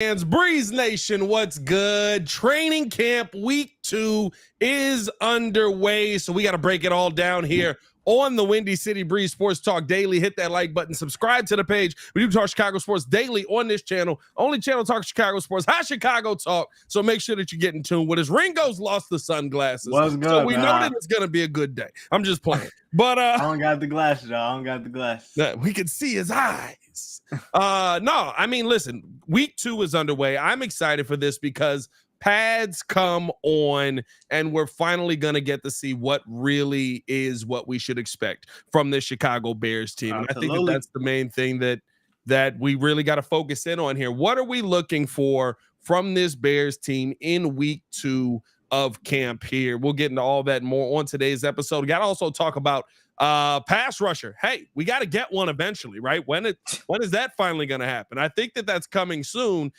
Breeze Nation, what's good? Training camp week 2 is underway, so we got to break it all down here on the Windy City Breeze Sports Talk Daily. Hit that like button, subscribe to the page. We do talk Chicago sports daily on this channel. Only channel talk Chicago sports. Hi, Chicago Talk. So make sure that you get in tune with us. Ringo's lost the sunglasses, what's good, so we man? know that it's gonna be a good day. I'm just playing, but I don't got the glasses, y'all. I don't got the glasses. We can see his eyes. No, I mean, listen, week 2 is underway. I'm excited for this because pads come on and we're finally going to get to see what really is what we should expect from the Chicago Bears team. And I think that's the main thing that we really got to focus in on here. What are we looking for from this Bears team in week 2 of camp here? We'll get into all that more on today's episode. We got to also talk about pass rusher. Hey, we got to get one eventually, right? When is that finally going to happen? I think that's coming soon.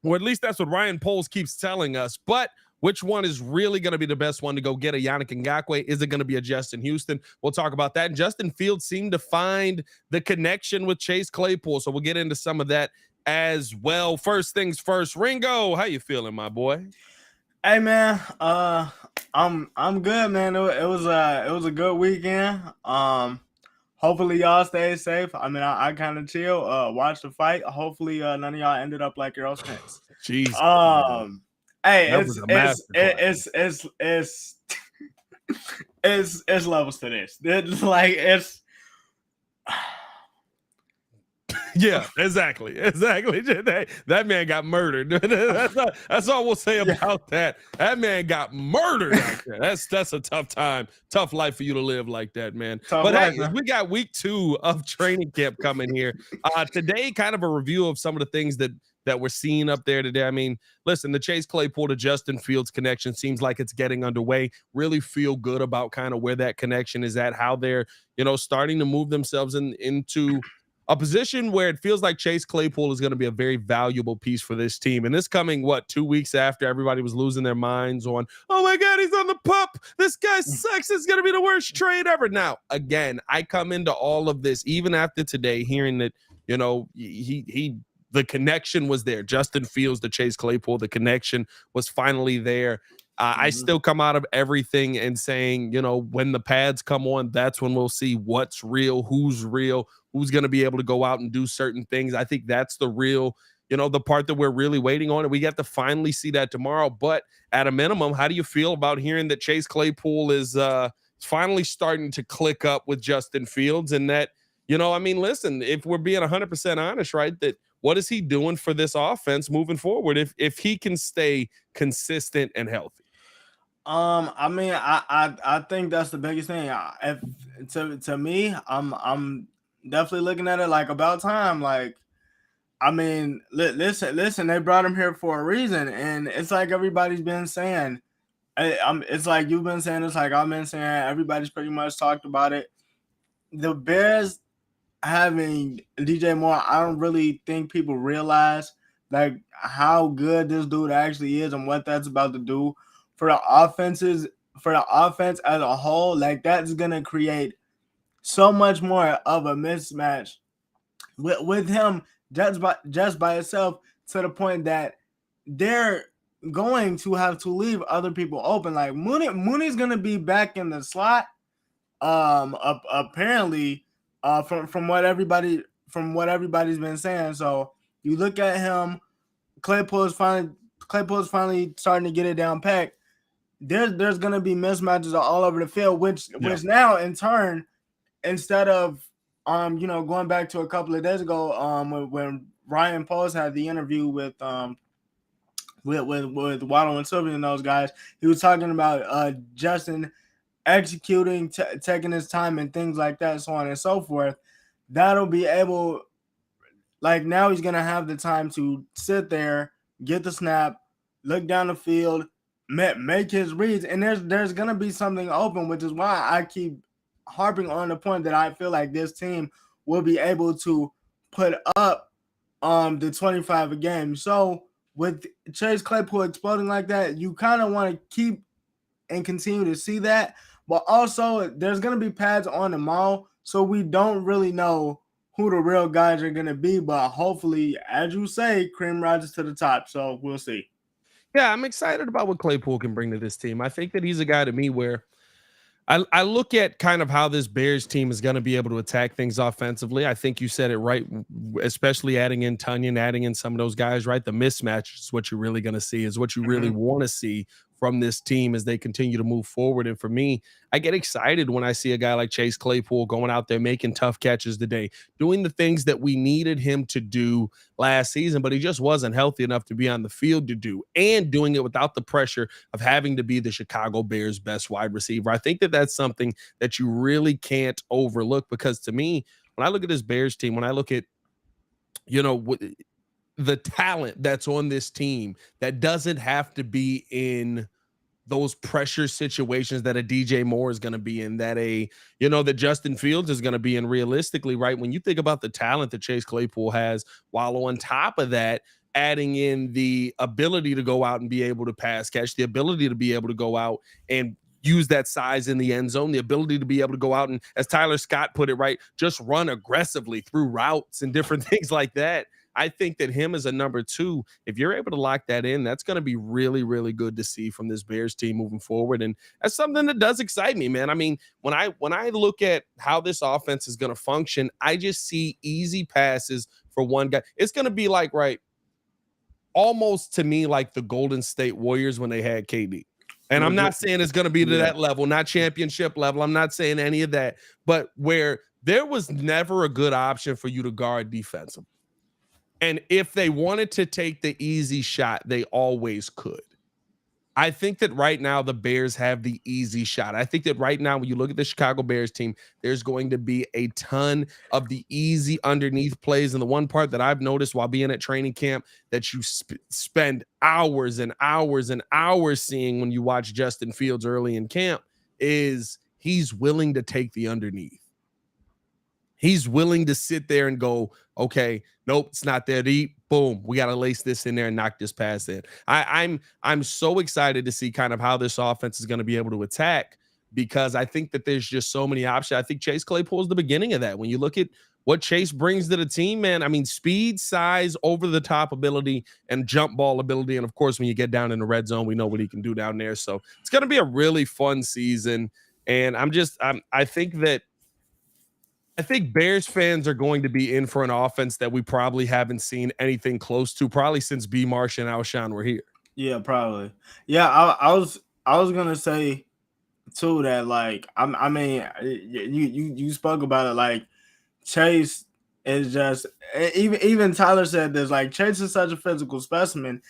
Or at least that's what Ryan Poles keeps telling us. But which one is really going to be the best one to go get a Yannick Ngakoue? Is it going to be a Justin Houston? We'll talk about that. And Justin Fields seemed to find the connection with Chase Claypool, so we'll get into some of that as well. First things first, Ringo, how you feeling, my boy? Hey man, I'm good, man. It was a good weekend. Hopefully y'all stay safe. I mean, I kind of chill, watch the fight. Hopefully none of y'all ended up like your Saints. Jeez. Hey, it's levels to this. It's like it's. Yeah, exactly. That man got murdered. That's all we'll say about that. That man got murdered out there. That's a tough time, tough life for you to live like that, man. Hey, we got week 2 of training camp coming here. Today, kind of a review of some of the things that we're seeing up there today. I mean, listen, the Chase Claypool to Justin Fields connection seems like it's getting underway. Really feel good about kind of where that connection is at, how they're, starting to move themselves into a position where it feels like Chase Claypool is going to be a very valuable piece for this team. And this coming, 2 weeks after everybody was losing their minds on, oh my God, he's on the pup. This guy sucks. It's going to be the worst trade ever. Now, again, I come into all of this, even after today, hearing that, the connection was there. Justin Fields to Chase Claypool, the connection was finally there. I still come out of everything and saying, when the pads come on, that's when we'll see what's real, who's going to be able to go out and do certain things. I think that's the real, the part that we're really waiting on. And we get to finally see that tomorrow. But at a minimum, how do you feel about hearing that Chase Claypool is finally starting to click up with Justin Fields? And that, listen, if we're being 100% honest, right, that what is he doing for this offense moving forward if he can stay consistent and healthy? I mean, I think that's the biggest thing. To me, I'm definitely looking at it like about time. Like, I mean, listen, they brought him here for a reason, and it's like everybody's been saying. It's like you've been saying. It's like I've been saying. Everybody's pretty much talked about it. The Bears having DJ Moore, I don't really think people realize like how good this dude actually is and what that's about to do for the offense as a whole. Like, that's gonna create so much more of a mismatch with him just by itself, to the point that they're going to have to leave other people open. Like Mooney's gonna be back in the slot. Apparently, from what everybody's been saying. So you look at him, Claypool's finally starting to get it down packed. There's gonna be mismatches all over the field, which now in turn, instead of going back to a couple of days ago, when Ryan Poles had the interview with Waddle and Sylvia and those guys, he was talking about Justin executing, taking his time and things like that, so on and so forth. That'll be able, like, now he's gonna have the time to sit there, get the snap, look down the field, make his reads, and there's gonna be something open, which is why I keep harping on the point that I feel like this team will be able to put up the 25 a game. So with Chase Claypool exploding like that, you kind of want to keep and continue to see that. But also, there's going to be pads on tomorrow, so we don't really know who the real guys are gonna be. But hopefully, as you say, cream rises to the top. So we'll see. Yeah, I'm excited about what Claypool can bring to this team. I think that he's a guy to me where I look at kind of how this Bears team is going to be able to attack things offensively. I think you said it right, especially adding in Tunyon, adding in some of those guys, right? The mismatch is what you're really going to see, is what you really want to see from this team as they continue to move forward. And for me, I get excited when I see a guy like Chase Claypool going out there making tough catches today, doing the things that we needed him to do last season, but he just wasn't healthy enough to be on the field to do, and doing it without the pressure of having to be the Chicago Bears' best wide receiver. I think that that's something that you really can't overlook, because to me, when I look at this Bears team, when I look at, you know, the talent that's on this team, that doesn't have to be in those pressure situations that a DJ Moore is going to be in, that that Justin Fields is going to be in realistically, right? When you think about the talent that Chase Claypool has, while on top of that, adding in the ability to go out and be able to pass catch, the ability to be able to go out and use that size in the end zone, the ability to be able to go out and, as Tyler Scott put it, right, just run aggressively through routes and different things like that. I think that him as a number two, if you're able to lock that in, that's going to be really, really good to see from this Bears team moving forward. And that's something that does excite me, man. I mean, when I look at how this offense is going to function, I just see easy passes for one guy. It's going to be like, right, almost to me like the Golden State Warriors when they had KD. And I'm not saying it's going to be to that level, not championship level. I'm not saying any of that, but where there was never a good option for you to guard defensively. And if they wanted to take the easy shot, they always could. I think that right now the Bears have the easy shot. I think that right now, when you look at the Chicago Bears team, there's going to be a ton of the easy underneath plays. And the one part that I've noticed while being at training camp that you spend hours and hours and hours seeing when you watch Justin Fields early in camp is he's willing to take the underneath. He's willing to sit there and go, okay, nope, it's not there to eat. Boom, we got to lace this in there and knock this pass in. I'm so excited to see kind of how this offense is going to be able to attack, because I think that there's just so many options. I think Chase Claypool is the beginning of that. When you look at what Chase brings to the team, man, I mean, speed, size, over the top ability, and jump ball ability. And of course, when you get down in the red zone, we know what he can do down there. So it's going to be a really fun season. And I think Bears fans are going to be in for an offense that we probably haven't seen anything close to, probably since B. Marsh and Alshon were here. Yeah, probably. Yeah, I was gonna say too that, like, I mean, you spoke about it, like Chase is just, even Tyler said this, like Chase is such a physical specimen.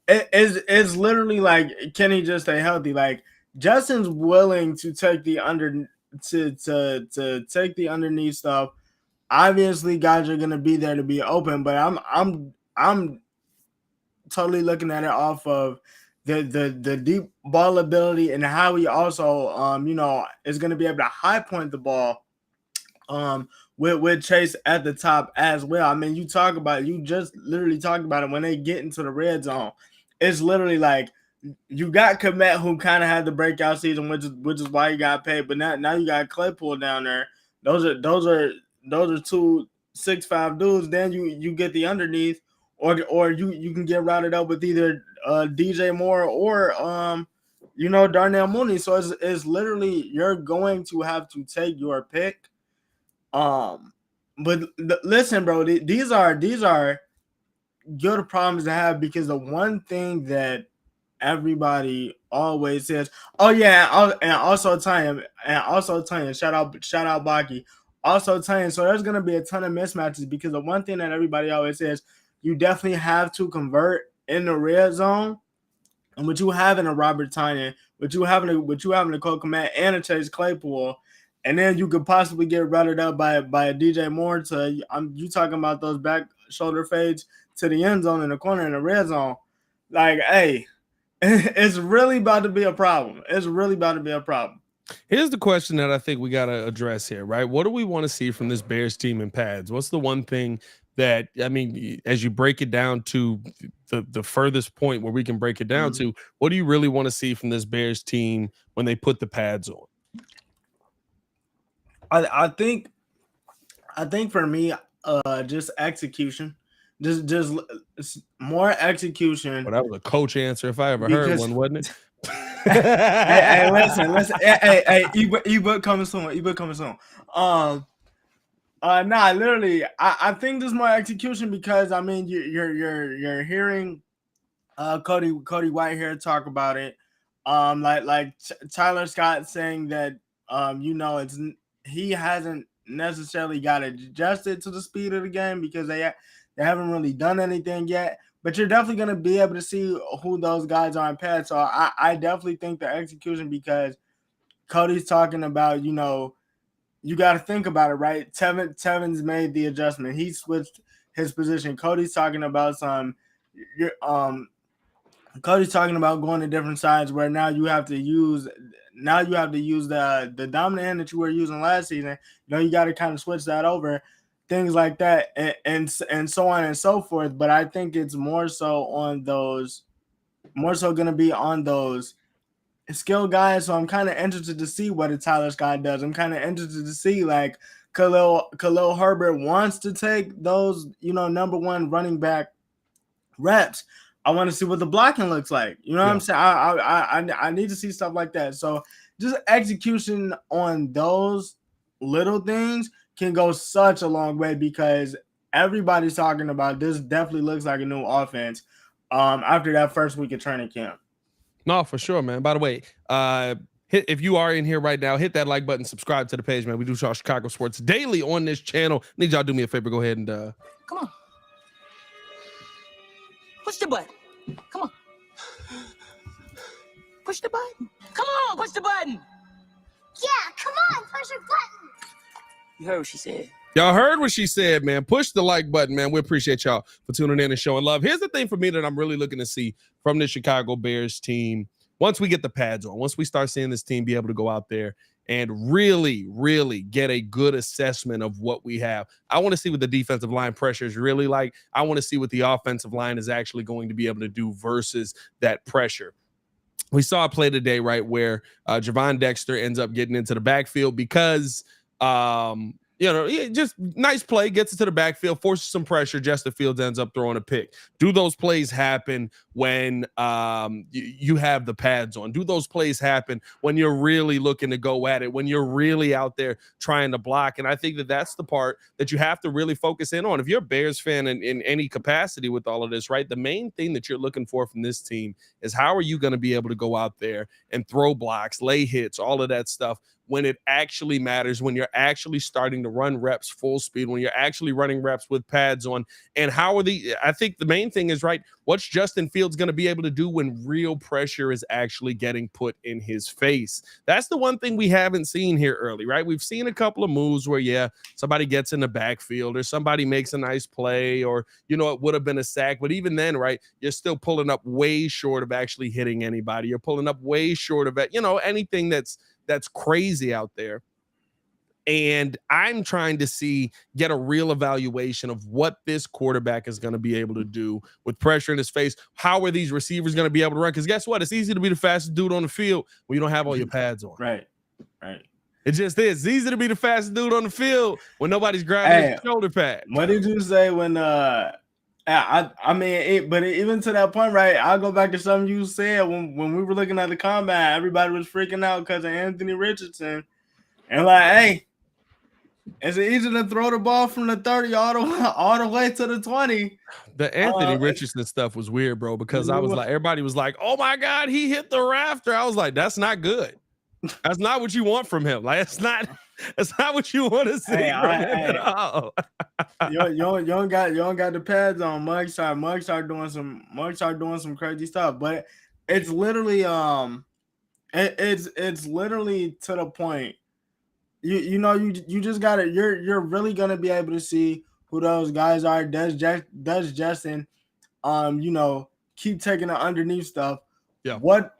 It's literally like, can he just stay healthy? Like, Justin's willing to take the to take the underneath stuff. Obviously, guys are gonna be there to be open, but I'm totally looking at it off of the deep ball ability, and how he also is going to be able to high point the ball with Chase at the top as well. I mean, you just literally talked about it. When they get into the red zone, it's literally like you got Komet, who kind of had the breakout season, which is why he got paid. But now you got Claypool down there. Those are two 6'5" dudes. Then you get the underneath, or you can get routed up with either DJ Moore or Darnell Mooney. So it's literally, you're going to have to take your pick. But listen, bro, these are good problems to have, because the one thing that everybody always says, oh yeah, and also Tanya, shout out Baki, also Tanya. So there's gonna be a ton of mismatches, because the one thing that everybody always says, you definitely have to convert in the red zone. And what you have in a Robert Tanya, what you have in a Cole Komet and a Chase Claypool, and then you could possibly get routed up by a DJ Moore to, you talking about those back shoulder fades to the end zone in the corner in the red zone. Like, hey, it's really about to be a problem. It's really about to be a problem. Here's the question that I think we got to address here, right? What do we want to see from this Bears team in pads? What's the one thing that, I mean, as you break it down to the furthest point where we can break it down to, what do you really want to see from this Bears team when they put the pads on? I think for me, just execution, just more execution. Well, that was a coach answer if I ever heard Because one, wasn't it? hey, listen. Hey, ebook coming soon. Ebook coming soon. Nah, literally, I think there's more execution because I mean you're hearing Cody Whitehair talk about it. Like Tyler Scott saying that it's he hasn't necessarily got adjusted to the speed of the game because they haven't really done anything yet. But you're definitely gonna be able to see who those guys are in pads. So I definitely think the execution, because Cody's talking about, you got to think about it, right? Tevin's made the adjustment. He switched his position. Cody's talking about Cody's talking about going to different sides where now you have to use the dominant hand that you were using last season. You got to kind of switch that over, things like that, and so on and so forth. But I think it's more so going to be on those skill guys. So I'm kind of interested to see what a Tyler Scott does. I'm kind of interested to see, like, Khalil Herbert wants to take those, number one running back reps. I want to see what the blocking looks like. You know what I'm saying? I need to see stuff like that. So just execution on those little things can go such a long way, because everybody's talking about this. Definitely looks like a new offense after that first week of training camp. No, for sure, man. By the way, if you are in here right now, hit that like button, subscribe to the page, man. We do talk Chicago sports daily on this channel. Need y'all do me a favor. Go ahead and come on. Push the button. Come on. Push the button. Come on, push the button. Yeah, come on, push the button. You heard what she said. Y'all heard what she said, man. Push the like button, man. We appreciate y'all for tuning in and showing love. Here's the thing for me that I'm really looking to see from the Chicago Bears team. Once we get the pads on, once we start seeing this team be able to go out there and really, really get a good assessment of what we have. I want to see what the defensive line pressure is really like. I want to see what the offensive line is actually going to be able to do versus that pressure. We saw a play today, right, where Javon Dexter ends up getting into the backfield because just nice play, gets into the backfield, forces some pressure. Justin Fields ends up throwing a pick. Do those plays happen when you have the pads on? Do those plays happen when you're really looking to go at it, when you're really out there trying to block? And I think that that's the part that you have to really focus in on. If you're a Bears fan in any capacity with all of this, right, the main thing that you're looking for from this team is how are you going to be able to go out there and throw blocks, lay hits, all of that stuff when it actually matters, when you're actually starting to run reps full speed, when you're actually running reps with pads on. And I think the main thing is, right, what's Justin Fields going to be able to do when real pressure is actually getting put in his face? That's the one thing we haven't seen here early, right? We've seen a couple of moves where, somebody gets in the backfield or somebody makes a nice play or, it would have been a sack. But even then, right, you're still pulling up way short of actually hitting anybody. You're pulling up way short of anything that's crazy out there. And I'm trying to get a real evaluation of what this quarterback is going to be able to do with pressure in his face. How are these receivers going to be able to run? Because guess what? It's easy to be the fastest dude on the field when you don't have all your pads on. Right. It just is. It's easy to be the fastest dude on the field when nobody's grabbing his shoulder pad. What did you say when but even to that point, right? I'll go back to something you said when we were looking at the combine. Everybody was freaking out because of Anthony Richardson, and like, hey, is it easy to throw the ball from the 30 all the way to the 20? The Anthony Richardson stuff was weird, bro, because I was like, everybody was like, oh my God, he hit the rafter. I was like, that's not good. That's not what you want from him. Like, it's not what you want to see from him at all. you don't got the pads on. Mug start doing some crazy stuff. But it's literally it's literally to the point. You just gotta you're really gonna be able to see who those guys are. Does Justin keep taking the underneath stuff? Yeah. What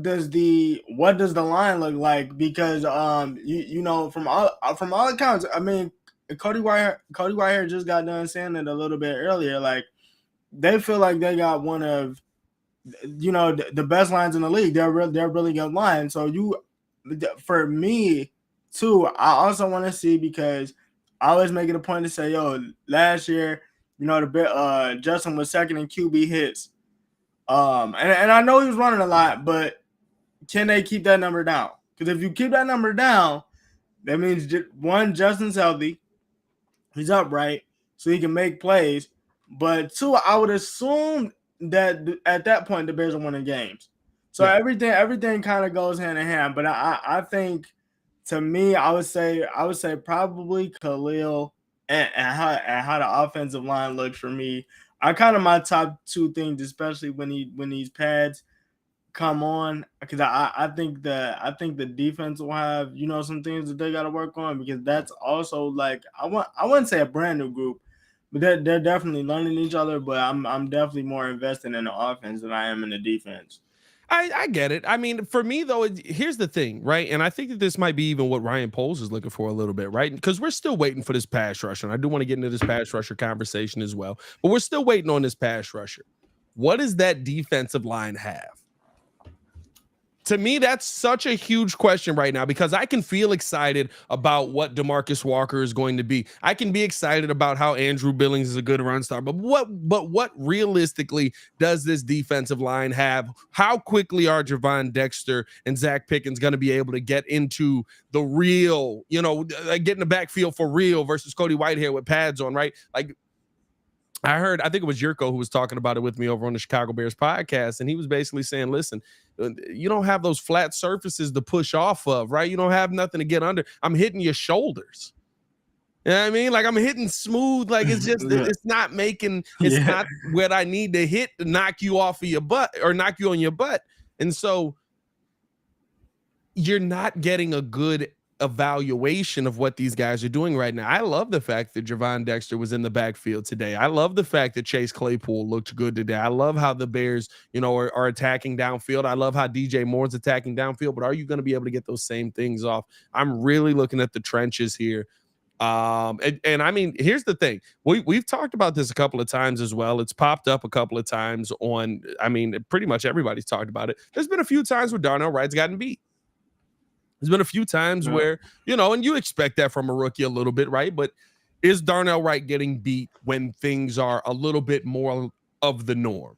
does the line look like? Because from all accounts, I mean, Cody Whitehair just got done saying it a little bit earlier. Like, they feel like they got one of the best lines in the league. They're really good line. So for me too, I also want to see, because I always make it a point to say, yo, last year, Justin was second in QB hits. And I know he was running a lot, but can they keep that number down? Because if you keep that number down, that means one, Justin's healthy, he's upright, so he can make plays. But two, I would assume that at that point the Bears are winning games. So everything kind of goes hand in hand. But I think, to me, I would say probably Khalil and how the offensive line looks for me. Are kind of my top two things, especially when these pads come on, because I think the defense will have some things that they got to work on, because that's also like I wouldn't say a brand new group, but they're definitely learning each other. But I'm definitely more invested in the offense than I am in the defense. I get it. I mean, for me, though, here's the thing, right? And I think that this might be even what Ryan Poles is looking for a little bit, right? Because we're still waiting for this pass rusher. And I do want to get into this pass rusher conversation as well. But we're still waiting on this pass rusher. What does that defensive line have? To me, that's such a huge question right now, because I can feel excited about what DeMarcus Walker is going to be. I can be excited about how Andrew Billings is a good run star. But what realistically does this defensive line have? How quickly are Javon Dexter and Zach Pickens going to be able to get into the real, get in the backfield for real versus Cody Whitehair with pads on, right? Like, I think it was Yurko who was talking about it with me over on the Chicago Bears podcast. And he was basically saying, listen, you don't have those flat surfaces to push off of, right? You don't have nothing to get under. I'm hitting your shoulders. You know what I mean? Like, I'm hitting smooth. Like, it's just, it's not not what I need to hit to knock you off of your butt or knock you on your butt. And so you're not getting a good evaluation of what these guys are doing right now. I love the fact that Javon Dexter was in the backfield today. I love the fact that Chase Claypool looked good today. I love how the Bears, are attacking downfield. I love how DJ Moore's attacking downfield, but are you going to be able to get those same things off? I'm really looking at the trenches here. And I mean, here's the thing. We've talked about this a couple of times as well. It's popped up a couple of times pretty much everybody's talked about it. There's been a few times where Darnell Wright's gotten beat. There's been a few times where, and you expect that from a rookie a little bit, right? But is Darnell Wright getting beat when things are a little bit more of the norm?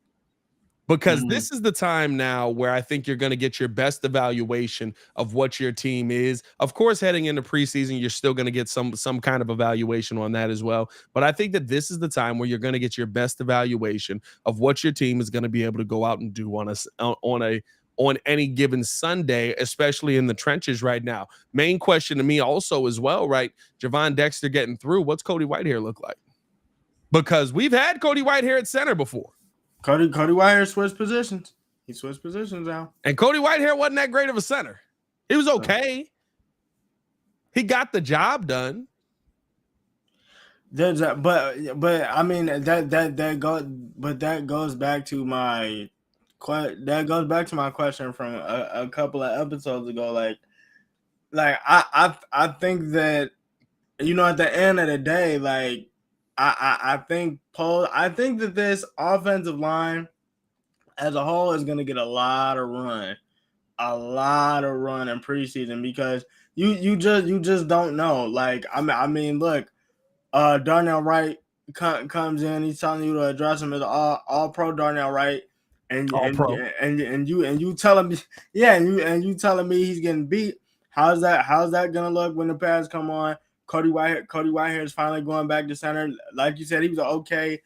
Because this is the time now where I think you're going to get your best evaluation of what your team is. Of course, heading into preseason, you're still going to get some kind of evaluation on that as well. But I think that this is the time where you're going to get your best evaluation of what your team is going to be able to go out and do on any given Sunday, especially in the trenches right now. Main question to me also as well, right? Javon Dexter getting through. What's Cody Whitehair look like? Because we've had Cody Whitehair at center before. Cody Whitehair switched positions. He switched positions now. And Cody Whitehair wasn't that great of a center. He was okay. He got the job done. But I mean that goes back to my question from a couple of episodes ago. Like I think that at the end of the day, like I think that this offensive line as a whole is gonna get a lot of run in preseason, because you just don't know. Like I mean look, Darnell Wright comes in, he's telling you to address him as all pro Darnell Wright. And you telling me, and you telling me he's getting beat. How's that gonna look when the pads come on? Cody Whitehair is finally going back to center. Like you said, he was okay.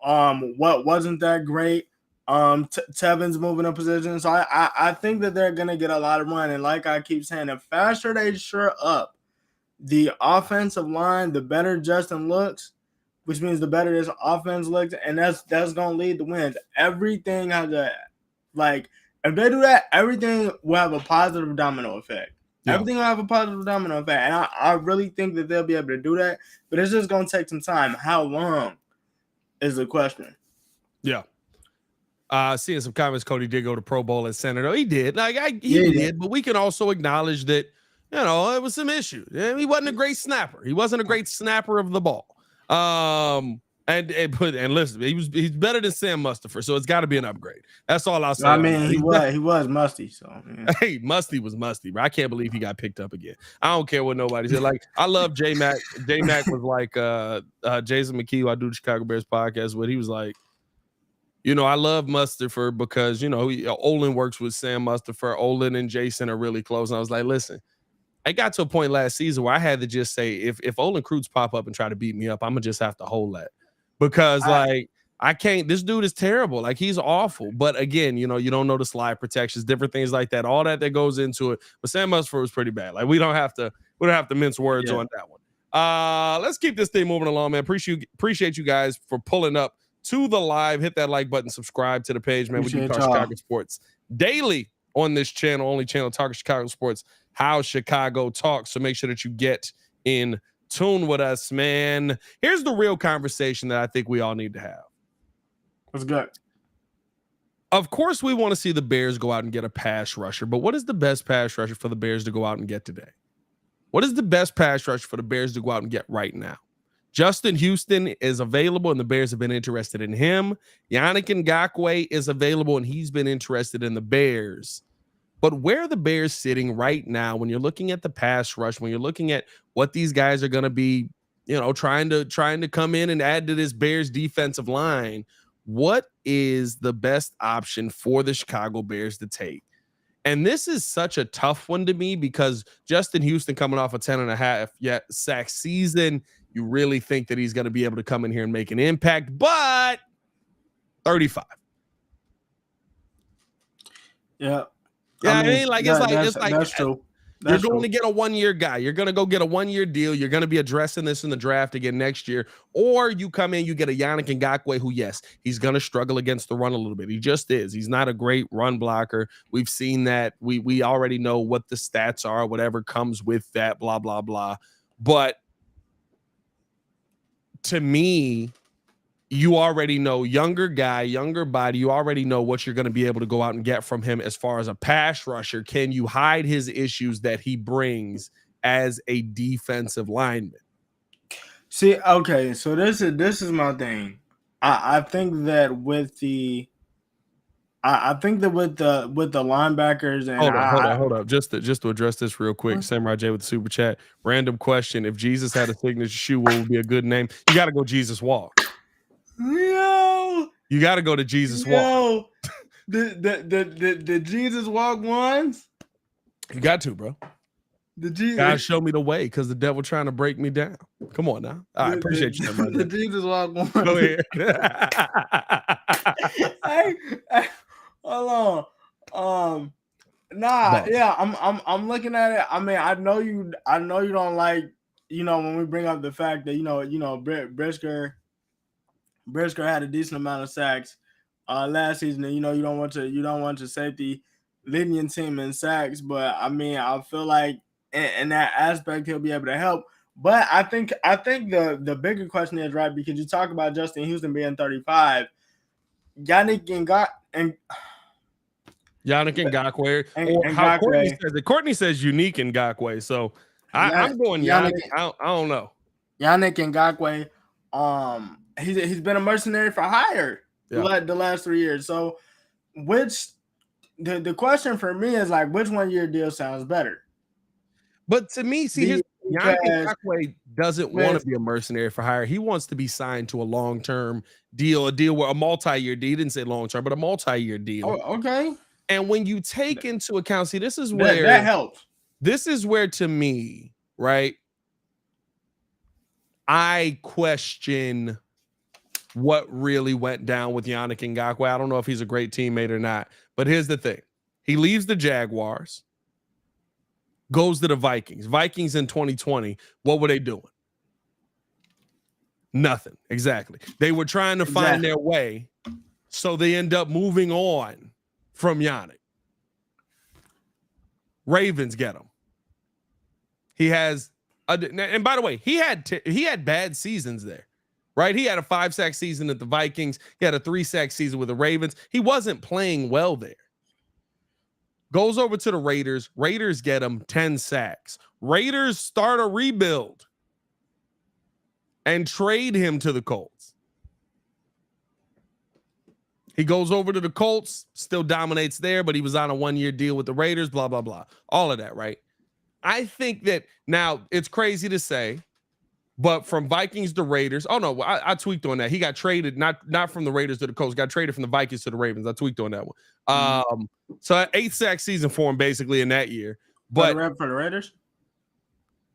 What wasn't that great? Tevin's moving in position, so I think that they're gonna get a lot of run. And like I keep saying, the faster they shore up the offensive line, the better Justin looks, which means the better this offense looks, and that's gonna lead to wins. Everything has if they do that, everything will have a positive domino effect. Yeah. Everything will have a positive domino effect, and I really think that they'll be able to do that. But it's just gonna take some time. How long is the question? Yeah. Seeing some comments, Cody did go to Pro Bowl at center. Though he did, he did, but we can also acknowledge that it was some issues. He wasn't a great snapper. He wasn't a great snapper of the ball. And listen, he's better than Sam Mustipher, so it's got to be an upgrade. That's all I'll say. I mean, he was musty. So yeah. Hey, Musty was musty, bro. I can't believe he got picked up again. I don't care what nobody said. Like, I love J Mac. J Mac was like Jason McKee, who I do the Chicago Bears podcast with. He was like, I love Mustipher because Olin works with Sam Mustipher. Olin and Jason are really close. And I was like, listen, I got to a point last season where I had to just say, if Olin Krutz pop up and try to beat me up, I'm gonna just have to hold that. Because I can't, this dude is terrible. Like, he's awful. But again, you don't know the slide protections, different things like that, all that goes into it. But Sam Mustipher was pretty bad. Like, we don't have to mince words on that one. Let's keep this thing moving along, man. Appreciate you guys for pulling up to the live. Hit that like button, subscribe to the page, man. We do talk Chicago sports daily on this channel, only channel talking Chicago sports, how Chicago talks. So make sure that you get in tune with us, man. Here's the real conversation that I think we all need to have. What's good? Of course, we want to see the Bears go out and get a pass rusher, but what is the best pass rusher for the Bears to go out and get today? What is the best pass rusher for the Bears to go out and get right now? Justin Houston is available, and the Bears have been interested in him. Yannick Ngakoue is available, and he's been interested in the Bears. But where are the Bears sitting right now when you're looking at the pass rush, when you're looking at what these guys are going to be, trying to come in and add to this Bears defensive line? What is the best option for the Chicago Bears to take? And this is such a tough one to me because Justin Houston coming off a 10.5 sack season, you really think that he's going to be able to come in here and make an impact, but 35. Yeah. Yeah, I mean, that's true. You're going to get a 1-year guy. You're going to go get a 1-year deal. You're going to be addressing this in the draft again next year. Or you come in, you get a Yannick Ngakoue who, yes, he's going to struggle against the run a little bit. He just is. He's not a great run blocker. We've seen that. We already know what the stats are, whatever comes with that, blah, blah, blah. But to me, you already know, younger guy, younger body, you already know what you're going to be able to go out and get from him as far as a pass rusher. Can you hide his issues that he brings as a defensive lineman? See, okay, so this is my thing. I think that with the linebackers and hold up. Just to address this real quick, Samurai J with the super chat. Random question: if Jesus had a signature shoe, what would be a good name? You got to go Jesus Walk. Yo, you got to go to Jesus Walk. The Jesus Walk ones. You got to, bro. God show me the way because the devil trying to break me down. Come on now. I appreciate you. The Jesus Walk ones. Go ahead. hey, hold on. I'm looking at it. I mean, I know you don't like, when we bring up the fact that Brisker had a decent amount of sacks last season, and you don't want your safety leading your team in sacks, but I mean, I feel like in that aspect he'll be able to help. But I think the bigger question is, right, because you talk about Justin Houston being 35, Yannick Ngakoue. Courtney says unique Ngakoue, so I'm going Yannick. I don't know. Yannick Ngakoue, he's been a mercenary for hire the last 3 years. So the question for me is like, which 1-year deal sounds better? But to me, see, Yannick Ngakoue doesn't want to be a mercenary for hire. He wants to be signed to a long-term deal, a multi-year deal. He didn't say long-term, but a multi-year deal. Oh, okay. And when you take into account, see, this is where that helps. This is where, to me, right, I question what really went down with Yannick Ngakoue. I don't know if he's a great teammate or not, but here's the thing. He leaves the Jaguars, goes to the Vikings. Vikings in 2020, what were they doing? Nothing. Exactly. They were trying to find their way, so they end up moving on from Yannick. Ravens get him. He has, and by the way, he had bad seasons there, right? He had a 5-sack season at the Vikings. He had a 3-sack season with the Ravens. He wasn't playing well there. Goes over to the Raiders. Raiders get him 10 sacks. Raiders start a rebuild and trade him to the Colts. He goes over to the Colts, still dominates there, but he was on a 1-year deal with the Raiders, blah, blah, blah. All of that, right? I think that now it's crazy to say, but from Vikings to Raiders. Oh no, I tweaked on that. He got traded, not from the Raiders to the Colts, got traded from the Vikings to the Ravens. I tweaked on that one. So 8 sack season for him basically in that year. But for the Raiders,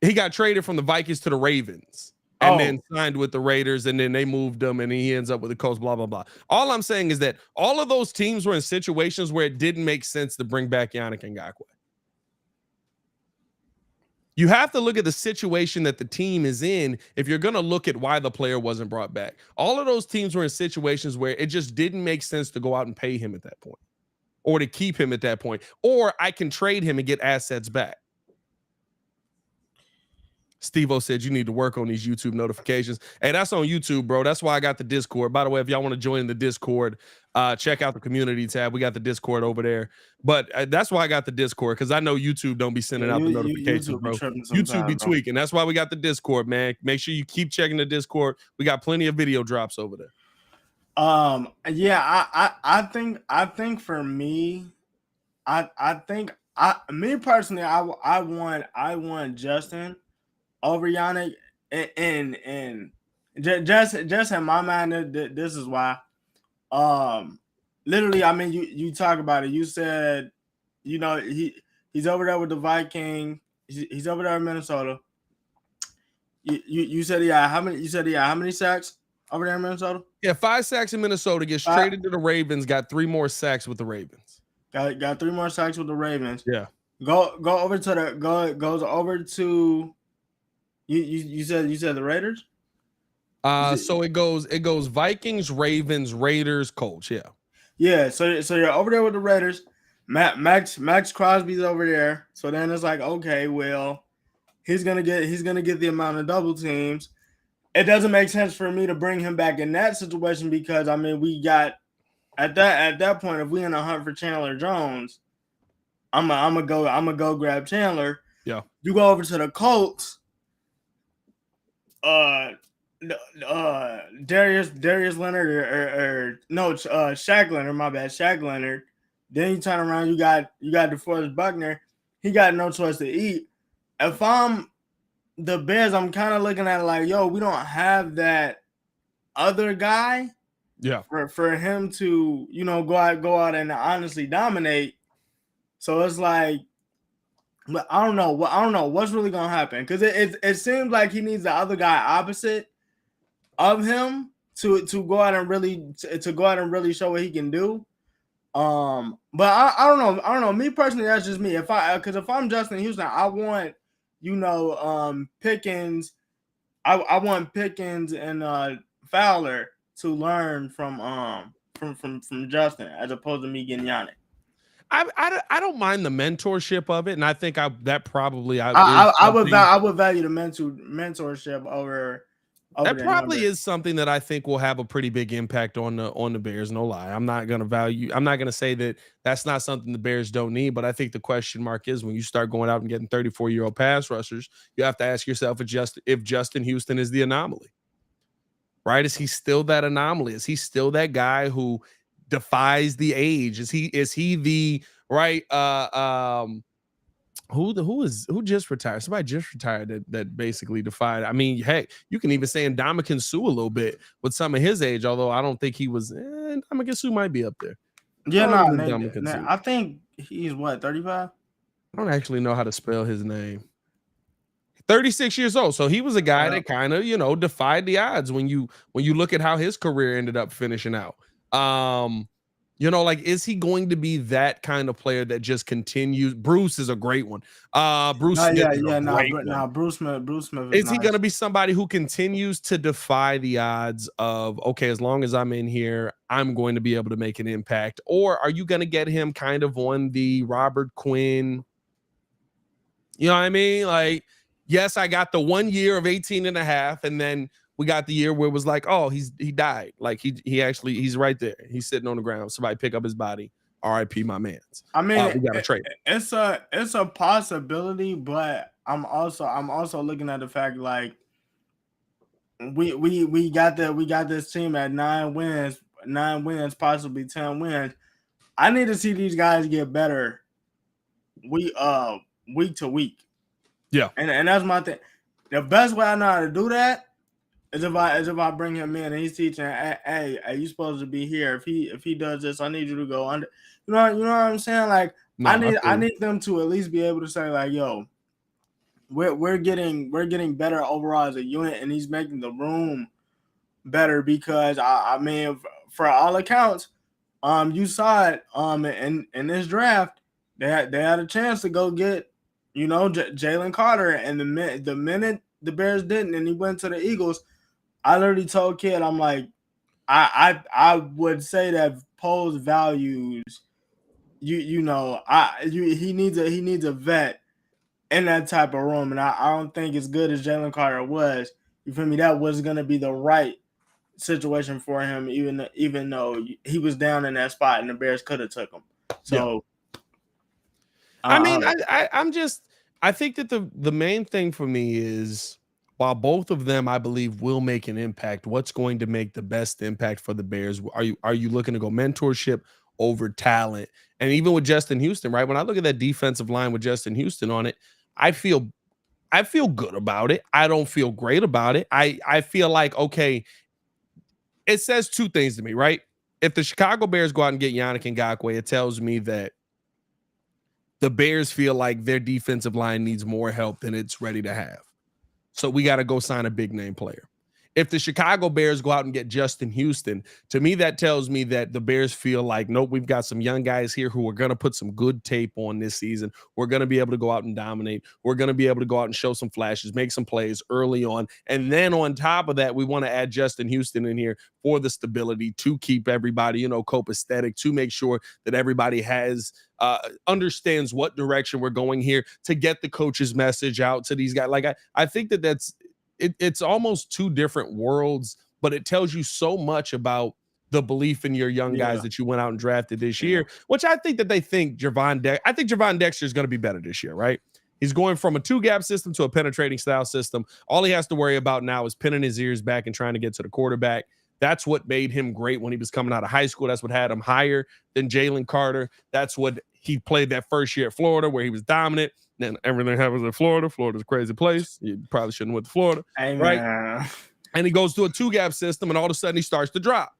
he got traded from the Vikings to the Ravens and then signed with the Raiders, and then they moved him, and he ends up with the Colts, blah, blah, blah. All I'm saying is that all of those teams were in situations where it didn't make sense to bring back Yannick Ngakoue. You have to look at the situation that the team is in if you're going to look at why the player wasn't brought back. All of those teams were in situations where it just didn't make sense to go out and pay him at that point or to keep him at that point, or I can trade him and get assets back. Steve-O said you need to work on these YouTube notifications. Hey, that's on YouTube, bro. That's why I got the Discord. By the way, if y'all want to join the Discord, check out the community tab. We got the Discord over there. But that's why I got the Discord, because I know YouTube don't be sending out the notifications, bro. YouTube be tweaking. That's why we got the Discord, man. Make sure you keep checking the Discord. We got plenty of video drops over there. Yeah, I think for me, me personally, I want Justin over Yannick, and just in my mind, this is why. Literally, I mean, you talk about it. You said, he's over there with the Viking. He's over there in Minnesota. You said how many? You said how many sacks over there in Minnesota? Yeah, 5 sacks in Minnesota. Gets traded to the Ravens. Got 3 more sacks with the Ravens. Got 3 more sacks with the Ravens. Yeah. Goes over to. You said the Raiders? So it goes Vikings, Ravens, Raiders, Colts. Yeah. Yeah. So you're over there with the Raiders. Max Crosby's over there. So then it's like, okay, well, he's gonna get the amount of double teams. It doesn't make sense for me to bring him back in that situation because I mean we got at that point, if we in a hunt for Chandler Jones, I'm gonna go grab Chandler. Yeah. You go over to the Colts. Darius Leonard or Shaq Leonard, my bad, Shaq Leonard. Then you turn around, you got DeForest Buckner. He got no choice to eat. If I'm the Bears, I'm kind of looking at it like, yo, we don't have that other guy. Yeah. For him to, go out and honestly dominate. So it's like, but I don't know what's really gonna happen because it seems like he needs the other guy opposite of him to go out and really show what he can do. But I don't know. Me personally, that's just me. If I'm Justin Houston, I want Pickens. I want Pickens and Fowler to learn from Justin as opposed to me getting Yannick. I don't mind the mentorship of it, and I think I would value the mentorship over that probably is something that I think will have a pretty big impact on the Bears. No lie, I'm not gonna say that that's not something the Bears don't need, but I think the question mark is when you start going out and getting 34-year-old pass rushers, you have to ask yourself if Justin Houston is the anomaly, right? Is he still that anomaly? Is he still that guy who defies the age? Is he the right who just retired? Somebody just retired that basically defied. I mean, heck, you can even say Ndamukong Suh a little bit with some of his age, although I don't think he was. Ndamukong Suh might be up there. Yeah, no, I think he's what, 35? I don't actually know how to spell his name. 36 years old. So he was a guy that kind of, defied the odds when you look at how his career ended up finishing out. Is he going to be that kind of player that just continues? Bruce is a great one. Bruce Smith is he going to be somebody who continues to defy the odds of, okay, as long as I'm in here, I'm going to be able to make an impact? Or are you going to get him kind of on the Robert Quinn? You know what I mean? Like, yes, I got the 1 year of 18 and a half, and then we got the year where it was like, oh, he died. Like he's right there. He's sitting on the ground. Somebody pick up his body. R.I.P. my man's. I mean, we got to trade. It's a possibility, but I'm also looking at the fact like we got this team at 9 wins wins, possibly 10 wins. I need to see these guys get better week to week. Yeah. And that's my thing. The best way I know how to do that is if I bring him in and he's teaching, hey, you supposed to be here. If he does this, I need you to go under. You know what I'm saying? Like No, I need them to at least be able to say like, yo, we're getting better overall as a unit, and he's making the room better because I mean, for all accounts, you saw it in this draft, they had a chance to go get, you know, Jalen Carter, and the minute the Bears didn't, and he went to the Eagles, I literally told Kid, I'm like, I would say that Poles values he needs a vet in that type of room, and I don't think as good as Jalen Carter was, you feel me, that was gonna be the right situation for him, even though he was down in that spot and the Bears could have took him. So I think that the main thing for me is, while both of them I believe will make an impact, what's going to make the best impact for the Bears? Are you looking to go mentorship over talent? And even with Justin Houston, right? When I look at that defensive line with Justin Houston on it, I feel good about it. I don't feel great about it. I feel like, okay, it says two things to me, right? If the Chicago Bears go out and get Yannick Ngakoue, it tells me that the Bears feel like their defensive line needs more help than it's ready to have. So we got to go sign a big name player. If the Chicago Bears go out and get Justin Houston, to me, that tells me that the Bears feel like, nope, we've got some young guys here who are going to put some good tape on this season. We're going to be able to go out and dominate. We're going to be able to go out and show some flashes, make some plays early on. And then on top of that, we want to add Justin Houston in here for the stability to keep everybody, copacetic, to make sure that everybody has understands what direction we're going here, to get the coach's message out to these guys. Like, I think that's it's almost two different worlds, but it tells you so much about the belief in your young guys that you went out and drafted this year, which I think that they think I think Javon Dexter is going to be better this year, right? He's going from a two-gap system to a penetrating style system. All he has to worry about now is pinning his ears back and trying to get to the quarterback. That's what made him great when he was coming out of high school. That's what had him higher than Jalen Carter. That's what he played that first year at Florida, where he was dominant. Then everything happens in Florida. Florida's a crazy place. You probably shouldn't have went to Florida, right? And he goes to a two-gap system, and all of a sudden he starts to drop.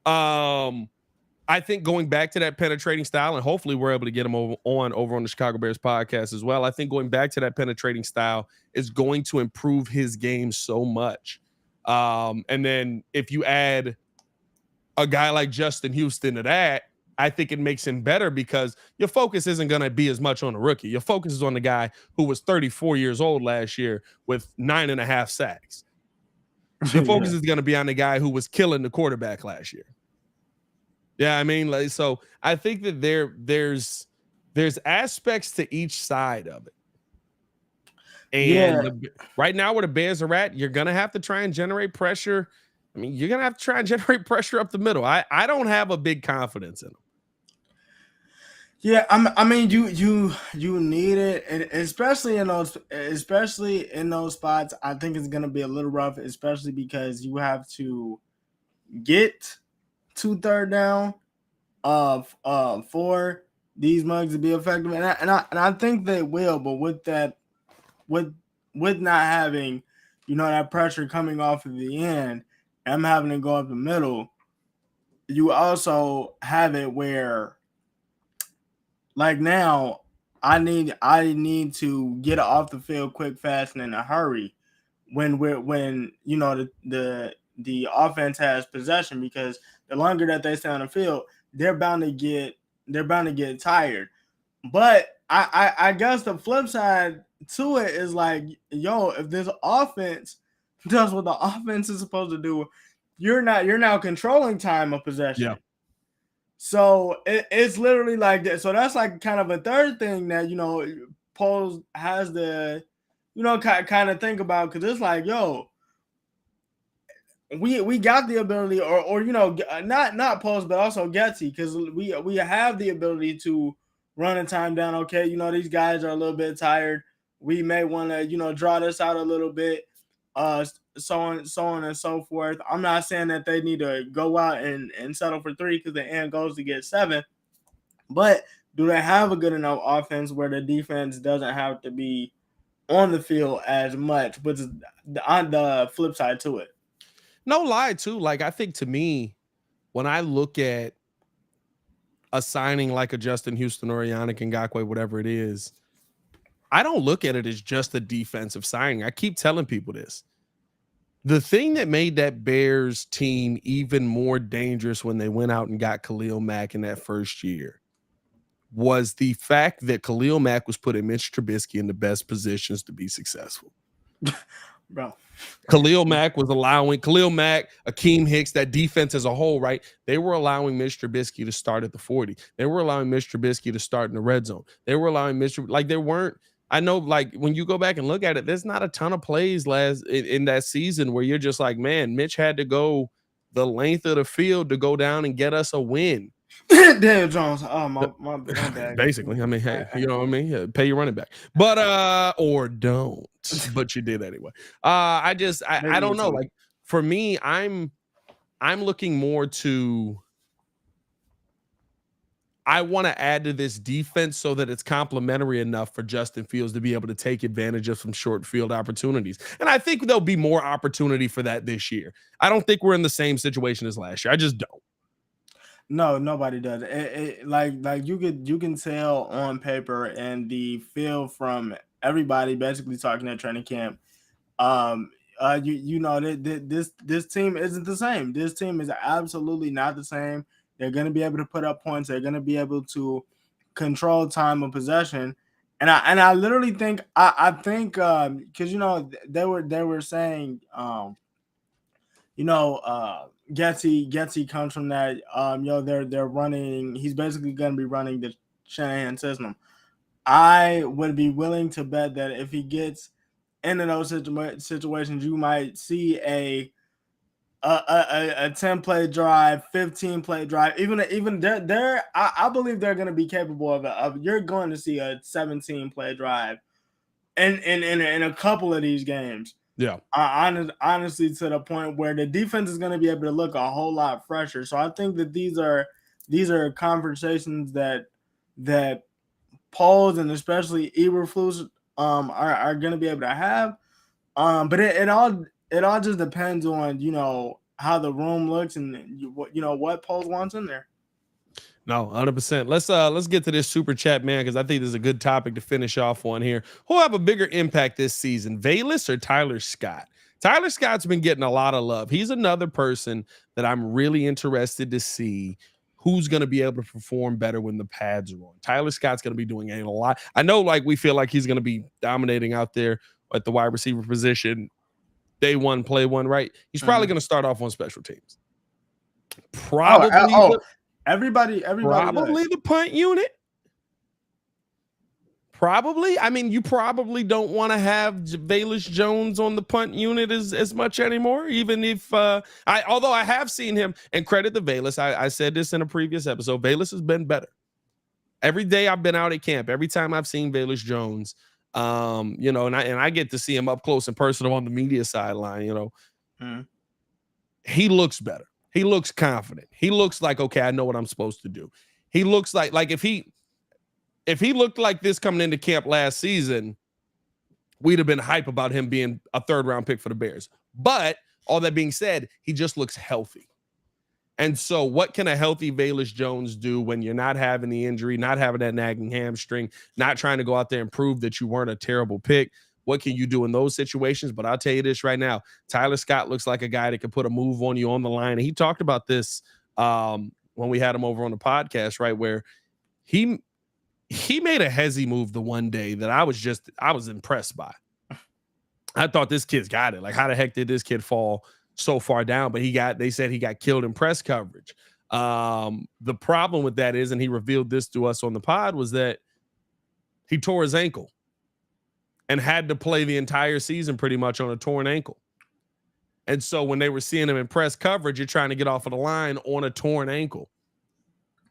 I think going back to that penetrating style, and hopefully we're able to get him over on the Chicago Bears podcast as well. I think going back to that penetrating style is going to improve his game so much. And then if you add a guy like Justin Houston to that, I think it makes him better, because your focus isn't going to be as much on the rookie. Your focus is on the guy who was 34 years old last year with 9.5 sacks. Your focus is going to be on the guy who was killing the quarterback last year. Yeah, I mean, like, so I think that there's aspects to each side of it. And right now where the Bears are at, you're going to have to try and generate pressure. I mean, you're going to have to try and generate pressure up the middle. I don't have a big confidence in them. Yeah, I mean, you need it, and especially in those spots. I think it's gonna be a little rough, especially because you have to get to third down, for these mugs to be effective, and I think they will. But with that, with not having, that pressure coming off of the end, I'm having to go up the middle. You also have it where, like, now I need to get off the field quick, fast, and in a hurry when the offense has possession, because the longer that they stay on the field, they're bound to get tired. But I guess the flip side to it is like, if this offense does what the offense is supposed to do, you're now controlling time of possession. Yeah. So it's literally like that. So that's like kind of a third thing that, Poles has to, kind of think about, because it's like, we got the ability, or not Poles, but also Getsy, because we have the ability to run the time down. Okay, these guys are a little bit tired. We may want to, draw this out a little bit. so on and so forth. I'm not saying that they need to go out and settle for 3 because the end goes to get 7, but do they have a good enough offense where the defense doesn't have to be on the field as much, which is on the flip side to it? No lie, too. Like, I think to me, when I look at a signing like a Justin Houston or a Yannick Ngakoue, whatever it is, I don't look at it as just a defensive signing. I keep telling people this. The thing that made that Bears team even more dangerous when they went out and got Khalil Mack in that first year was the fact that Khalil Mack was putting Mitch Trubisky in the best positions to be successful. Bro. Khalil Mack, Akeem Hicks, that defense as a whole, right? They were allowing Mitch Trubisky to start at the 40. They were allowing Mitch Trubisky to start in the red zone. They were allowing there weren't, I know, like, when you go back and look at it, there's not a ton of plays in that season where you're just like, man, Mitch had to go the length of the field to go down and get us a win. Daniel Jones. Oh, my bad. Basically, I mean, hey, you know what I mean? Yeah, pay your running back, but or don't, but you did anyway. I don't know. Like, for me, I'm looking more to. I want to add to this defense so that it's complementary enough for Justin Fields to be able to take advantage of some short field opportunities. And I think there'll be more opportunity for that this year. I don't think we're in the same situation as last year. I just don't. No, nobody does. Like you can tell on paper and the feel from everybody basically talking at training camp. You know that this team isn't the same. This team is absolutely not the same. They're going to be able to put up points. They're going to be able to control time of possession. And I literally think I think because you know they were saying Getsy comes from that they're running. He's basically going to be running the Shanahan system. I would be willing to bet that if he gets into those situations, you might see a 10-play drive, 15-play drive. Even they're I believe they're going to be capable of you're going to see a 17-play drive in a couple of these games. Yeah. Honestly, to the point where the defense is going to be able to look a whole lot fresher. So I think that these are conversations that Pauls and especially Eberflus are going to be able to have. But it all just depends on how the room looks and what Pauls wants in there. No, 100%. Let's get to this super chat, man, because I think this is a good topic to finish off on here. Who'll have a bigger impact this season, Velus or Tyler Scott? Tyler Scott's been getting a lot of love. He's another person that I'm really interested to see who's going to be able to perform better when the pads are on. Tyler Scott's going to be doing a lot. I know, like, we feel like he's going to be dominating out there at the wide receiver position. Day one, play one, right? He's probably going to start off on special teams. Probably. Everybody probably the punt unit. Probably. I mean, you probably don't want to have Velus Jones on the punt unit as much anymore, even if although I have seen him, and credit to Velus. I said this in a previous episode. Velus has been better. Every day I've been out at camp, every time I've seen Velus Jones, and I get to see him up close and personal on the media sideline, he looks better. He looks confident. He looks like, okay, I know what I'm supposed to do. He looks like if he looked like this coming into camp last season, we'd have been hype about him being a 3rd-round pick for the Bears. But all that being said, he just looks healthy. And so what can a healthy Velus Jones do when you're not having the injury, not having that nagging hamstring, not trying to go out there and prove that you weren't a terrible pick? What can you do in those situations? But I'll tell you this right now. Tyler Scott looks like a guy that can put a move on you on the line. And he talked about this when we had him over on the podcast, right, where he made a hezzy move the one day that I was impressed by. I thought this kid's got it. Like, how the heck did this kid fall so far down? But they said he got killed in press coverage. The problem with that is, and he revealed this to us on the pod, was that he tore his ankle and had to play the entire season pretty much on a torn ankle. And so when they were seeing him in press coverage, you're trying to get off of the line on a torn ankle.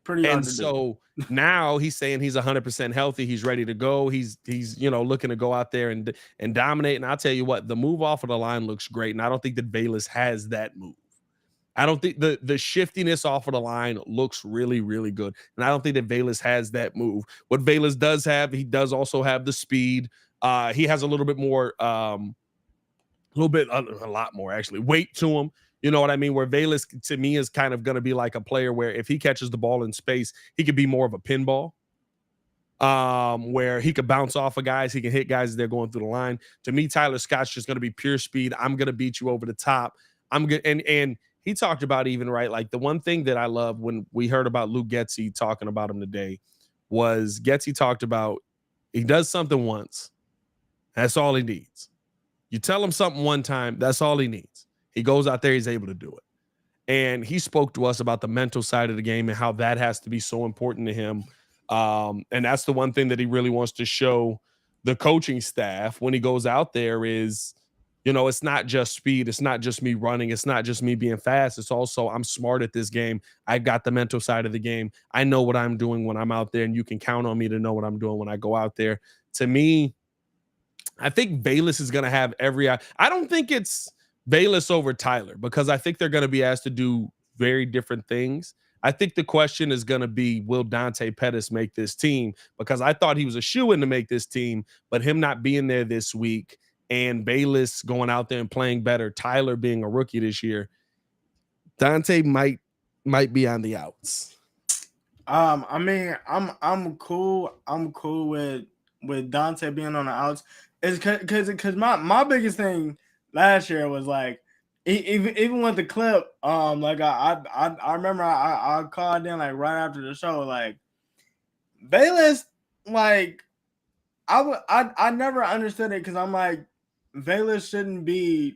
Pretty hard And to do. so now he's saying he's 100% healthy. He's ready to go. He's looking to go out there and dominate. And I'll tell you what, the move off of the line looks great. And I don't think that Bayless has that move. I don't think the shiftiness off of the line looks really, really good. And I don't think that Bayless has that move. What Bayless does have, he does also have the speed. He has a little bit more, a lot more actually, weight to him. You know what I mean? Where Bayless, to me, is kind of going to be like a player where if he catches the ball in space, he could be more of a pinball. Where he could bounce off of guys, he can hit guys as they're going through the line. To me, Tyler Scott's just going to be pure speed. I'm going to beat you over the top. I'm good. And he talked about even, right, like the one thing that I love when we heard about Luke Getsy talking about him today was Getsy talked about he does something once. That's all he needs. You tell him something one time, that's all he needs. He goes out there, he's able to do it. And he spoke to us about the mental side of the game and how that has to be so important to him. And that's the one thing that he really wants to show the coaching staff when he goes out there is, it's not just speed. It's not just me running. It's not just me being fast. It's also I'm smart at this game. I've got the mental side of the game. I know what I'm doing when I'm out there, and you can count on me to know what I'm doing when I go out there. To me, I think Bayless is going to have I don't think it's Bayless over Tyler because I think they're going to be asked to do very different things. I think the question is going to be, will Dante Pettis make this team? Because I thought he was a shoo-in to make this team, but him not being there this week and Bayless going out there and playing better, Tyler being a rookie this year, Dante might be on the outs. I mean, I'm cool. I'm cool with Dante being on the outs. It's because my biggest thing last year was like even with the clip, like I remember I called in like right after the show, like Bayless, like I never understood it because I'm like Bayless shouldn't be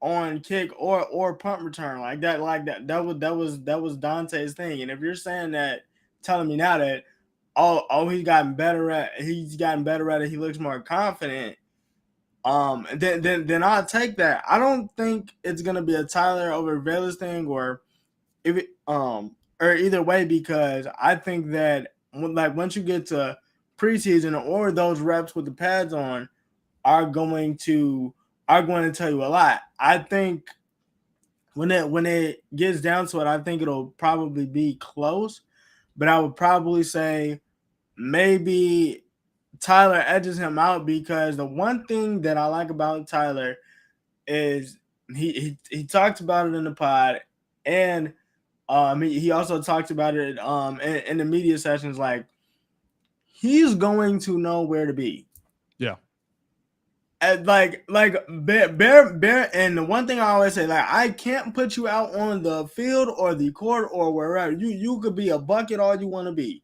on kick or punt return like that. That was Dante's thing. And if you're saying that, telling me now that he's gotten better at it, he looks more confident. Then I'll take that. I don't think it's gonna be a Tyler over Bayless thing or either way, because I think that once you get to preseason or those reps with the pads on are going to tell you a lot. I think when it gets down to it, I think it'll probably be close, but I would probably say maybe Tyler edges him out because the one thing that I like about Tyler is he talked about it in the pod, and he also talked about it in the media sessions. Like he's going to know where to be. Yeah. And like bear. And the one thing I always say, like I can't put you out on the field or the court or wherever. You could be a bucket all you want to be.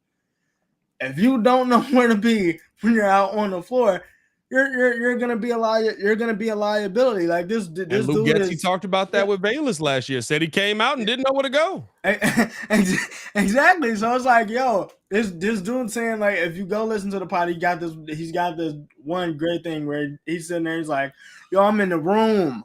If you don't know where to be when you're out on the floor, you're gonna be a you're gonna be a liability. Like this And Luke dude Getsy talked about that with Bayless last year. Said he came out and didn't know where to go. Exactly. So it's like, yo, this dude saying like, if you go listen to the pod, he's got this one great thing where he's sitting there, he's like, yo, I'm in the room.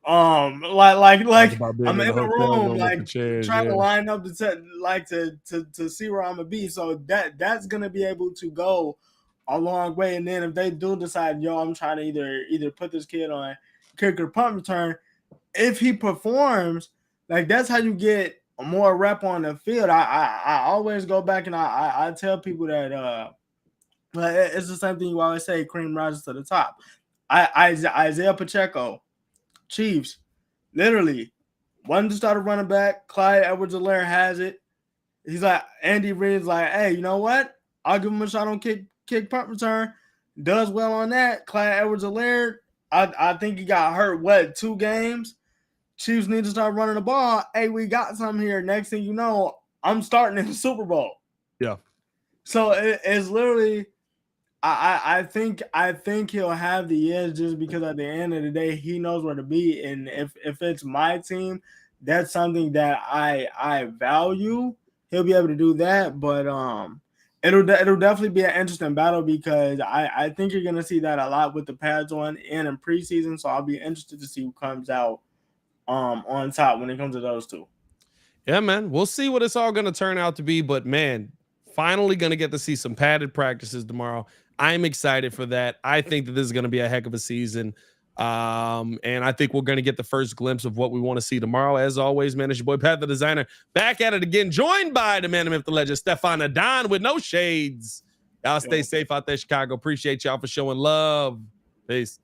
I'm in the room, like trying to line up to see where I'm gonna be. So that's gonna be able to go a long way. And then if they do decide, yo, I'm trying to either put this kid on kick or punt return, if he performs, like that's how you get more rep on the field. I always go back and I tell people that it's the same thing you always say, cream rises to the top. Isaiah Pacheco, Chiefs, literally wanted to start a running back. Clyde Edwards-Helaire has it. He's like, Andy Reid's like, hey, you know what? I'll give him a shot on kick punt return. Does well on that. Clyde Edwards-Helaire, I think he got hurt, 2 games? Chiefs need to start running the ball. Hey, we got something here. Next thing you know, I'm starting in the Super Bowl. Yeah. So it's literally, I think he'll have the edge just because at the end of the day, he knows where to be. And if it's my team, that's something that I value. He'll be able to do that. But it'll definitely be an interesting battle because I think you're gonna see that a lot with the pads on and in preseason. So I'll be interested to see who comes out on top when it comes to those two. Yeah, man. We'll see what it's all going to turn out to be. But, man, finally going to get to see some padded practices tomorrow. I'm excited for that. I think that this is going to be a heck of a season. And I think we're going to get the first glimpse of what we want to see tomorrow. As always, man, it's your boy, Pat the Designer, back at it again, joined by the man, the myth, the legend, Stefan Adon with no shades. Y'all stay safe out there, Chicago. Appreciate y'all for showing love. Peace.